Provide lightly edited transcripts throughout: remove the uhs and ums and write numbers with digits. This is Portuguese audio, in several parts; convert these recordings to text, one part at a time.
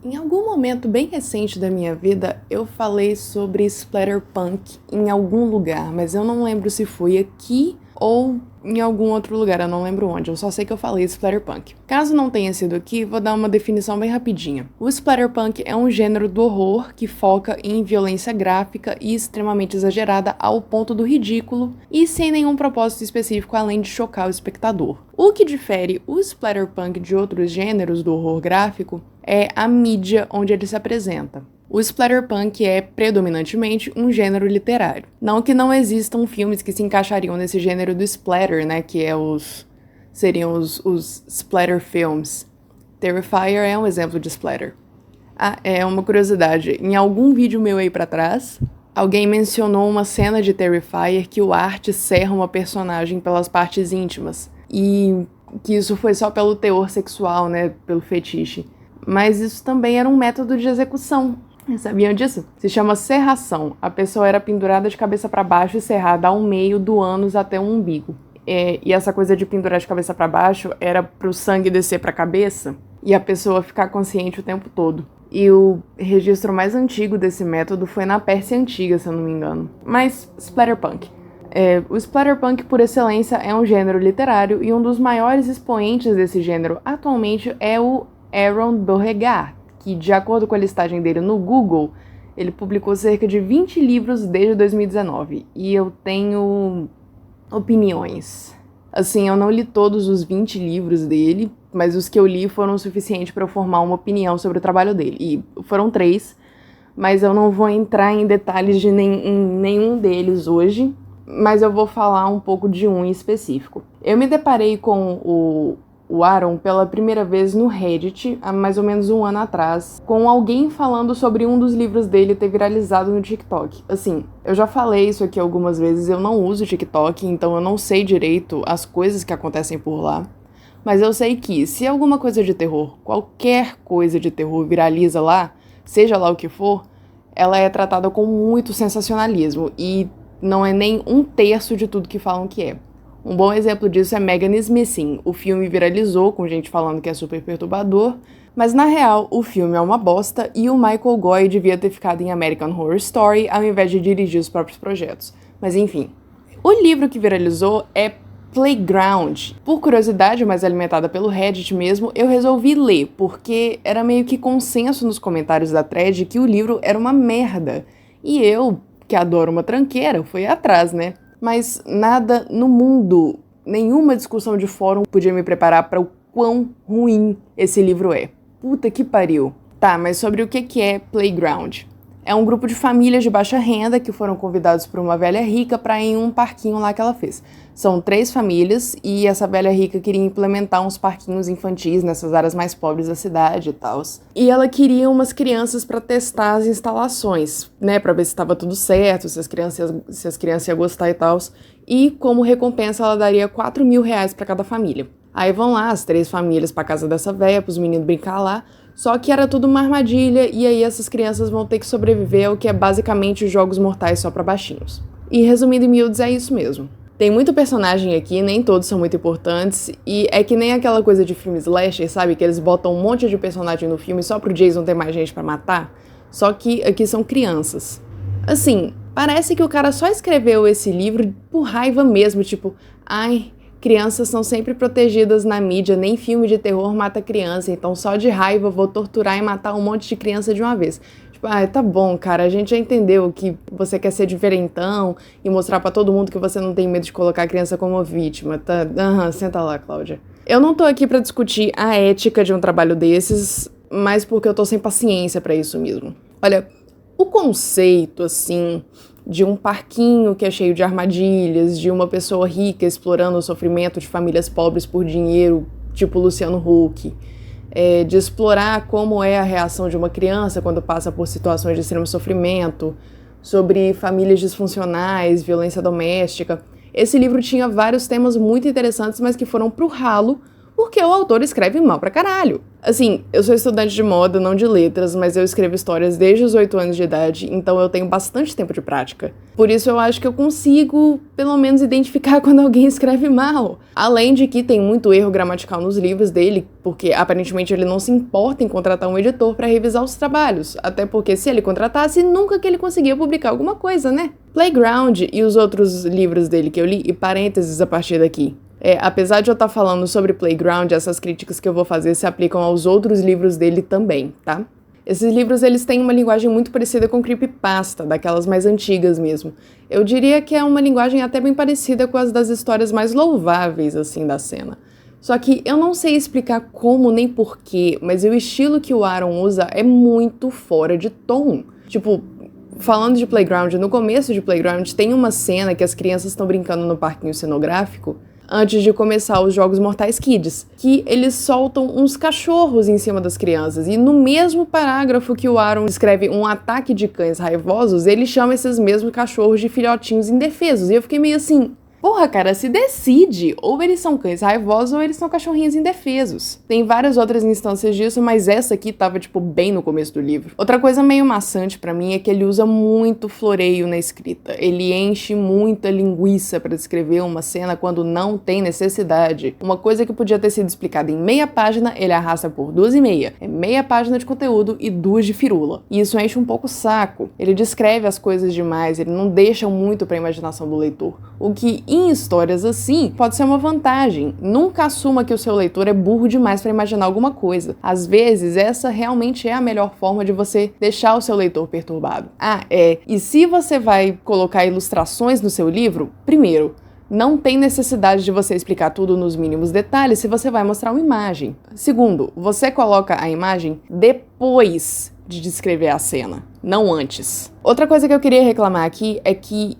Em algum momento bem recente da minha vida, eu falei sobre splatterpunk em algum lugar, mas eu não lembro se foi aqui ou em algum outro lugar, eu não lembro onde, eu só sei que eu falei splatterpunk. Caso não tenha sido aqui, vou dar uma definição bem rapidinha. O splatterpunk é um gênero do horror que foca em violência gráfica e extremamente exagerada ao ponto do ridículo e sem nenhum propósito específico além de chocar o espectador. O que difere o splatterpunk de outros gêneros do horror gráfico é a mídia onde ele se apresenta. O splatterpunk é predominantemente um gênero literário. Não que não existam filmes que se encaixariam nesse gênero do splatter, né, que seriam os splatter films. Terrifier é um exemplo de splatter. Ah, é uma curiosidade, em algum vídeo meu aí pra trás, alguém mencionou uma cena de Terrifier que o Art serra uma personagem pelas partes íntimas, e que isso foi só pelo teor sexual, né, pelo fetiche. Mas isso também era um método de execução. Sabiam disso? Se chama serração. A pessoa era pendurada de cabeça para baixo e serrada ao meio do ânus até o umbigo. E essa coisa de pendurar de cabeça para baixo era pro sangue descer pra cabeça e a pessoa ficar consciente o tempo todo. E o registro mais antigo desse método foi na Pérsia Antiga, se eu não me engano. Mas, splatterpunk. O splatterpunk, por excelência, é um gênero literário e um dos maiores expoentes desse gênero atualmente é o Aaron Beauregard, que, de acordo com a listagem dele no Google, ele publicou cerca de 20 livros desde 2019. E eu tenho opiniões. Assim, eu não li todos os 20 livros dele, mas os que eu li foram o suficiente para eu formar uma opinião sobre o trabalho dele. E foram 3, mas eu não vou entrar em detalhes de nenhum deles hoje, mas eu vou falar um pouco de um em específico. Eu me deparei com o Aaron pela primeira vez no Reddit, há mais ou menos um ano atrás, com alguém falando sobre um dos livros dele ter viralizado no TikTok. Assim, eu já falei isso aqui algumas vezes, eu não uso TikTok, então eu não sei direito as coisas que acontecem por lá. Mas eu sei que se alguma coisa de terror, qualquer coisa de terror viraliza lá, seja lá o que for, ela é tratada com muito sensacionalismo e não é nem 1/3 de tudo que falam que é. Um bom exemplo disso é Megan is Missing. O filme viralizou com gente falando que é super perturbador, mas na real o filme é uma bosta e o Michael Goy devia ter ficado em American Horror Story ao invés de dirigir os próprios projetos. Mas enfim, o livro que viralizou é Playground. Por curiosidade, mais alimentada pelo Reddit mesmo, eu resolvi ler, porque era meio que consenso nos comentários da thread que o livro era uma merda. E eu, que adoro uma tranqueira, fui atrás, né? Mas nada no mundo, nenhuma discussão de fórum podia me preparar para o quão ruim esse livro é. Puta que pariu. Tá, mas sobre o que é Playground? É um grupo de famílias de baixa renda que foram convidados por uma velha rica para ir em um parquinho lá que ela fez. São 3 famílias e essa velha rica queria implementar uns parquinhos infantis nessas áreas mais pobres da cidade e tal. E ela queria umas crianças para testar as instalações, né, para ver se estava tudo certo, se as crianças iam gostar e tal. E como recompensa ela daria R$ 4.000 para cada família. Aí vão lá as 3 famílias para casa dessa velha, para os meninos brincar lá. Só que era tudo uma armadilha e aí essas crianças vão ter que sobreviver ao que é basicamente jogos mortais só pra baixinhos. E resumindo em miúdos, é isso mesmo. Tem muito personagem aqui, nem todos são muito importantes, e é que nem aquela coisa de filme slasher, sabe? Que eles botam um monte de personagem no filme só pro Jason ter mais gente pra matar. Só que aqui são crianças. Assim, parece que o cara só escreveu esse livro por raiva mesmo, tipo, ai, crianças são sempre protegidas na mídia, nem filme de terror mata criança, então só de raiva vou torturar e matar um monte de criança de uma vez. Tipo, tá bom, cara, a gente já entendeu que você quer ser diferentão e mostrar pra todo mundo que você não tem medo de colocar a criança como vítima, tá? Senta lá, Cláudia. Eu não tô aqui pra discutir a ética de um trabalho desses, mas porque eu tô sem paciência pra isso mesmo. Olha, o conceito, assim, de um parquinho que é cheio de armadilhas, de uma pessoa rica explorando o sofrimento de famílias pobres por dinheiro, tipo Luciano Huck, de explorar como é a reação de uma criança quando passa por situações de extremo sofrimento, sobre famílias disfuncionais, violência doméstica. Esse livro tinha vários temas muito interessantes, mas que foram pro ralo porque o autor escreve mal pra caralho. Assim, eu sou estudante de moda, não de letras, mas eu escrevo histórias desde os 8 anos de idade, então eu tenho bastante tempo de prática. Por isso eu acho que eu consigo, pelo menos, identificar quando alguém escreve mal. Além de que tem muito erro gramatical nos livros dele, porque aparentemente ele não se importa em contratar um editor pra revisar os trabalhos. Até porque se ele contratasse, nunca que ele conseguia publicar alguma coisa, né? Playground e os outros livros dele que eu li, e parênteses a partir daqui. Apesar de eu estar falando sobre Playground, essas críticas que eu vou fazer se aplicam aos outros livros dele também, tá? Esses livros, eles têm uma linguagem muito parecida com creepypasta, daquelas mais antigas mesmo. Eu diria que é uma linguagem até bem parecida com as das histórias mais louváveis, assim, da cena. Só que eu não sei explicar como nem porquê, mas o estilo que o Aaron usa é muito fora de tom. Tipo, falando de Playground, no começo de Playground tem uma cena que as crianças estão brincando no parquinho cenográfico, antes de começar os Jogos Mortais Kids, que eles soltam uns cachorros em cima das crianças, e no mesmo parágrafo que o Aaron escreve um ataque de cães raivosos, ele chama esses mesmos cachorros de filhotinhos indefesos, e eu fiquei meio assim... Porra, cara, se decide. Ou eles são cães raivosos ou eles são cachorrinhos indefesos. Tem várias outras instâncias disso, mas essa aqui tava, tipo, bem no começo do livro. Outra coisa meio maçante pra mim é que ele usa muito floreio na escrita. Ele enche muita linguiça pra descrever uma cena quando não tem necessidade. Uma coisa que podia ter sido explicada em meia página, ele arrasta por 2,5. É meia página de conteúdo e 2 de firula. E isso enche um pouco o saco. Ele descreve as coisas demais, ele não deixa muito pra imaginação do leitor. O que em histórias assim, pode ser uma vantagem. Nunca assuma que o seu leitor é burro demais para imaginar alguma coisa. Às vezes, essa realmente é a melhor forma de você deixar o seu leitor perturbado. E se você vai colocar ilustrações no seu livro, primeiro, não tem necessidade de você explicar tudo nos mínimos detalhes se você vai mostrar uma imagem. Segundo, você coloca a imagem depois de descrever a cena, não antes. Outra coisa que eu queria reclamar aqui é que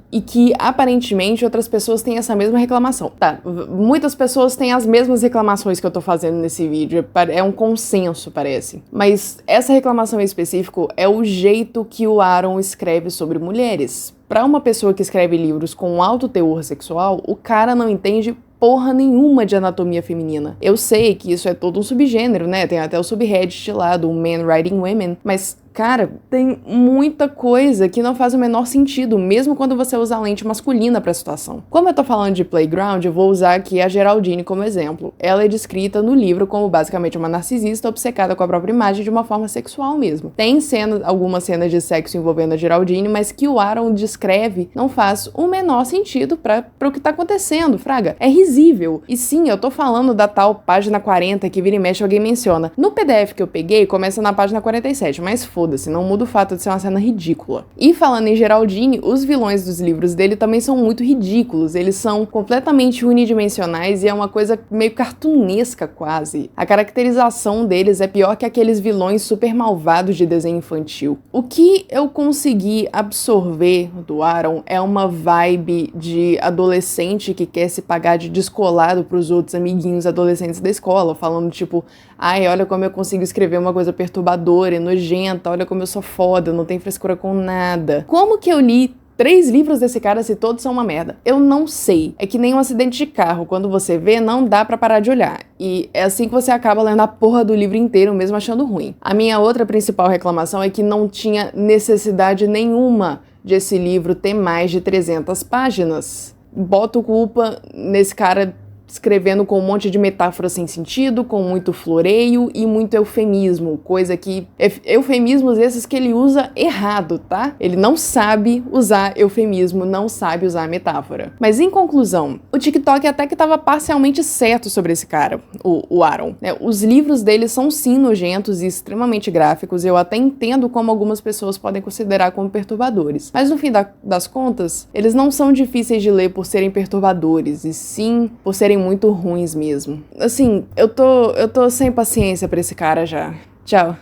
aparentemente outras pessoas têm essa mesma reclamação. Tá, muitas pessoas têm as mesmas reclamações que eu tô fazendo nesse vídeo, é um consenso, parece. Mas essa reclamação em específico é o jeito que o Aaron escreve sobre mulheres. Pra uma pessoa que escreve livros com alto teor sexual, o cara não entende porra nenhuma de anatomia feminina. Eu sei que isso é todo um subgênero, né? Tem até o subreddit lá do Men Writing Women, mas cara, tem muita coisa que não faz o menor sentido, mesmo quando você usa a lente masculina pra situação. Como eu tô falando de Playground, eu vou usar aqui a Geraldine como exemplo. Ela é descrita no livro como basicamente uma narcisista obcecada com a própria imagem de uma forma sexual mesmo. Tem algumas cenas de sexo envolvendo a Geraldine, mas que o Aaron descreve não faz o menor sentido para o que tá acontecendo, fraga. É risível. E sim, eu tô falando da tal página 40 que vira e mexe alguém menciona. No PDF que eu peguei, começa na página 47, mas foda-se, não muda o fato de ser uma cena ridícula. E falando em Geraldine, os vilões dos livros dele também são muito ridículos. Eles são completamente unidimensionais e é uma coisa meio cartunesca quase. A caracterização deles é pior que aqueles vilões super malvados de desenho infantil. O que eu consegui absorver do Aaron é uma vibe de adolescente que quer se pagar de descolado pros outros amiguinhos adolescentes da escola, falando tipo, ai, olha como eu consigo escrever uma coisa perturbadora e nojenta, olha como eu sou foda, não tenho frescura com nada. Como que eu li 3 livros desse cara se todos são uma merda? Eu não sei. É que nem um acidente de carro. Quando você vê, não dá pra parar de olhar. E é assim que você acaba lendo a porra do livro inteiro, mesmo achando ruim. A minha outra principal reclamação é que não tinha necessidade nenhuma de esse livro ter mais de 300 páginas. Boto culpa nesse cara escrevendo com um monte de metáforas sem sentido, com muito floreio e muito eufemismo, coisa que... eufemismos esses que ele usa errado, tá? Ele não sabe usar eufemismo, não sabe usar metáfora. Mas em conclusão, o TikTok até que estava parcialmente certo sobre esse cara, o Aaron. Os livros dele são sim nojentos e extremamente gráficos, eu até entendo como algumas pessoas podem considerar como perturbadores. Mas no fim das contas, eles não são difíceis de ler por serem perturbadores, e sim por serem muito ruins mesmo. Assim, eu tô sem paciência pra esse cara já. Tchau.